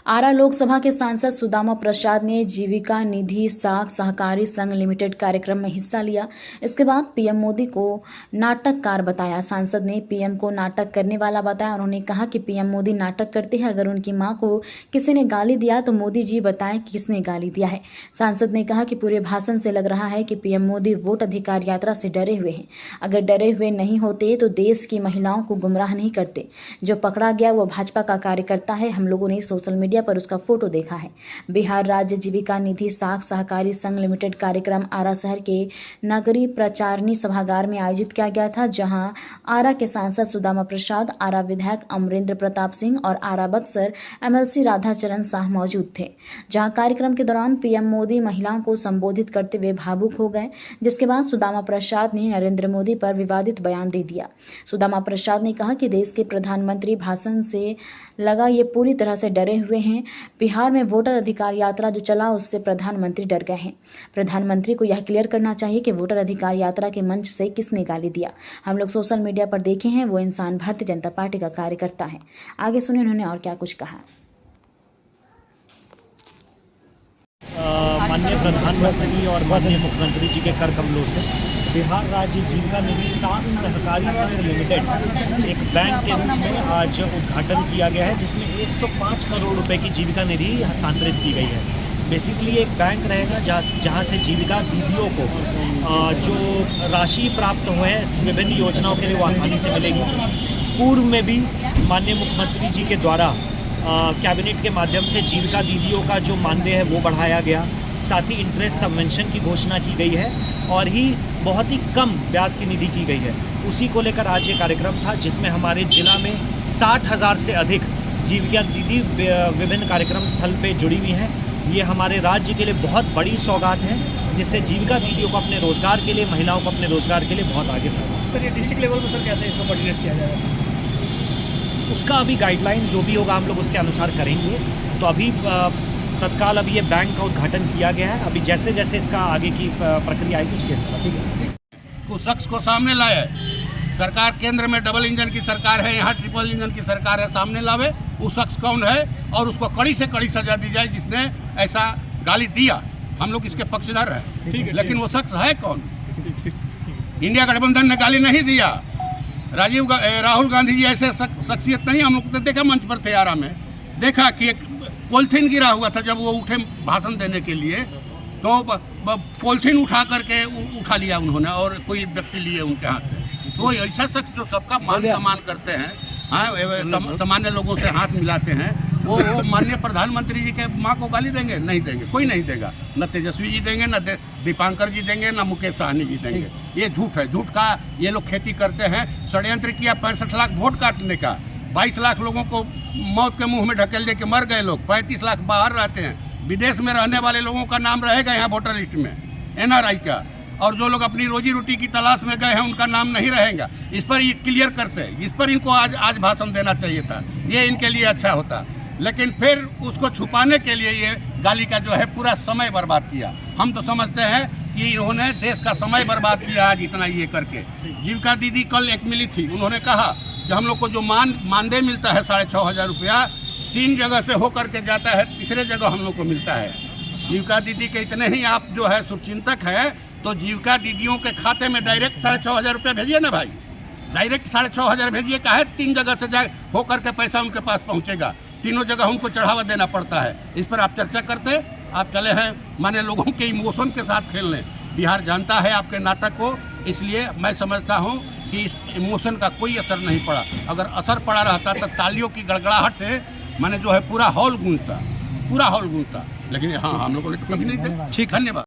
आरा लोकसभा के सांसद सुदामा प्रसाद ने जीविका निधि साख सहकारी संघ लिमिटेड कार्यक्रम में हिस्सा लिया। इसके बाद पीएम मोदी को नाटककार बताया। सांसद ने पीएम को नाटक करने वाला बताया। उन्होंने कहा कि पीएम मोदी नाटक करते हैं। अगर उनकी मां को किसी ने गाली दिया तो मोदी जी बताएं कि किसने गाली दिया है। सांसद ने कहा कि पूरे भाषण से लग रहा है कि पीएम मोदी वोट अधिकार यात्रा से डरे हुए हैं। अगर डरे हुए नहीं होते तो देश की महिलाओं को गुमराह नहीं करते। जो पकड़ा गया वो भाजपा का कार्यकर्ता है। हम लोगों ने सोशल मीडिया पर उसका फोटो देखा है। बिहार राज्य जीविका निधि साख सहकारी संघ लिमिटेड कार्यक्रम आरा शहर के नगरीय प्रचारणी सभागार में आयोजित किया गया था, जहां आरा के सांसद सुदामा प्रसाद, आरा विधायक अमरेंद्र प्रताप सिंह और आरा बक्सर एमएलसी राधाचरण शाह मौजूद थे। जहां कार्यक्रम के दौरान पीएम मोदी महिलाओं को संबोधित करते हुए भावुक हो गए, जिसके बाद सुदामा प्रसाद ने नरेंद्र मोदी पर विवादित बयान दे दिया। सुदामा प्रसाद ने कहा कि देश के प्रधानमंत्री भाषण से लगा ये पूरी तरह से डरे हुए हैं। बिहार में वोटर अधिकार यात्रा जो चला उससे प्रधानमंत्री डर गए हैं। प्रधानमंत्री को यह क्लियर करना चाहिए कि वोटर अधिकार यात्रा के मंच से किसने गाली दिया। हम लोग सोशल मीडिया पर देखे हैं, वो इंसान भारतीय जनता पार्टी का कार्यकर्ता है। आगे सुनिए उन्होंने और क्या कुछ कहा। माननीय प्रधानमंत्री और माननीय मुख्यमंत्री जी के कर कमलों से बिहार राज्य जीविका निधि साख सहकारी संघ लिमिटेड एक बैंक के रूप में आज उद्घाटन किया गया है, जिसमें 105 करोड़ रुपए की जीविका निधि हस्तांतरित की गई है। बेसिकली एक बैंक रहेगा जहां से जीविका दीदियों को जो राशि प्राप्त हुए हैं विभिन्न योजनाओं के लिए वो आसानी से मिलेगी। पूर्व में भी माननीय मुख्यमंत्री जी के द्वारा कैबिनेट के माध्यम से जीविका दीदियों का जो मानदेय है वो बढ़ाया गया। साथ ही इंटरेस्ट सबवेंशन की घोषणा की गई है और ही बहुत ही कम ब्याज की निधि की गई है। उसी को लेकर आज ये कार्यक्रम था, जिसमें हमारे जिला में 60,000 से अधिक जीविका दीदी विभिन्न कार्यक्रम स्थल पे जुड़ी हुई हैं। ये हमारे राज्य के लिए बहुत बड़ी सौगात है, जिससे जीविका दीदियों को अपने रोजगार के लिए, महिलाओं को अपने रोजगार के लिए बहुत आगे बढ़ा। सर, ये डिस्ट्रिक्ट लेवल पर सर कैसे इसको कोऑर्डिनेट किया जाएगा? उसका अभी गाइडलाइन जो भी होगा हम लोग उसके अनुसार करेंगे। तो अभी तत्काल अभी ये बैंक का उद्घाटन किया गया है। अभी जैसे जैसे इसका आगे की प्रक्रिया आएगी उसके अनुसार ठीक है। कुछ शख्स को सामने लाए। सरकार केंद्र में डबल इंजन की सरकार है, यहाँ ट्रिपल इंजन की सरकार है, सामने लावे वो शख्स कौन है और उसको कड़ी से कड़ी सजा दी जाए जिसने ऐसा गाली दिया। हम लोग इसके पक्षधर हैं, लेकिन वो शख्स है कौन? इंडिया गठबंधन ने गाली नहीं दिया। राहुल गांधी जी ऐसे शख्सियत नहीं। हम लोग तो देखा मंच पर थे आरा में, देखा कि एक पॉलिथीन गिरा हुआ था। जब वो उठे भाषण देने के लिए तो पॉलिथीन उठा करके उठा लिया उन्होंने और कोई व्यक्ति लिए उनके हाथ से। तो ऐसा शख्स जो सबका मान सम्मान करते हैं, हाँ, सामान्य लोगों से हाथ मिलाते हैं, वो माननीय प्रधानमंत्री जी के माँ को गाली देंगे? नहीं देंगे, कोई नहीं देगा। न तेजस्वी जी देंगे, न दीपांकर जी देंगे, न मुकेश सहनी जी देंगे। ये झूठ है। झूठ का ये लोग खेती करते हैं। षड्यंत्र किया 65 लाख वोट काटने का। 22 लाख लोगों को मौत के मुंह में ढकेल दे के मर गए लोग। 35 लाख बाहर रहते हैं। विदेश में रहने वाले लोगों का नाम रहेगा यहाँ वोटर लिस्ट में, एनआरआई का। और जो लोग अपनी रोजी रोटी की तलाश में गए हैं उनका नाम नहीं रहेगा। इस पर ये क्लियर करते हैं। इस पर इनको आज भाषण देना चाहिए था। ये इनके लिए अच्छा होता, लेकिन फिर उसको छुपाने के लिए ये गाली का जो है पूरा समय बर्बाद किया। हम तो समझते हैं कि इन्होंने देश का समय बर्बाद किया आज इतना ये करके। जीविका दीदी कल एक मिली थी, उन्होंने कहा कि हम लोग को जो मानदेय मिलता है 6,500 रुपया 3 जगह से होकर के जाता है, तीसरे जगह हम लोग को मिलता है। जीविका दीदी के इतने ही आप जो है शुभचिंतक है, तो जीविका दीदियों के खाते में डायरेक्ट 6,500 रुपया भेजिए ना भाई। डायरेक्ट 6,500 भेजिए। का है 3 जगह से जा होकर के पैसा उनके पास पहुँचेगा। तीनों जगह उनको चढ़ावा देना पड़ता है। इस पर आप चर्चा करते, आप चले हैं माने लोगों के इमोशन के साथ खेलने। बिहार जानता है आपके नाटक को, इसलिए मैं समझता हूं कि इस इमोशन का कोई असर नहीं पड़ा। अगर असर पड़ा रहता तो तालियों की गड़गड़ाहट से माने जो है पूरा हॉल गूंजता, लेकिन हाँ हम लोगों ने तो कभी नहीं थे। ठीक, धन्यवाद।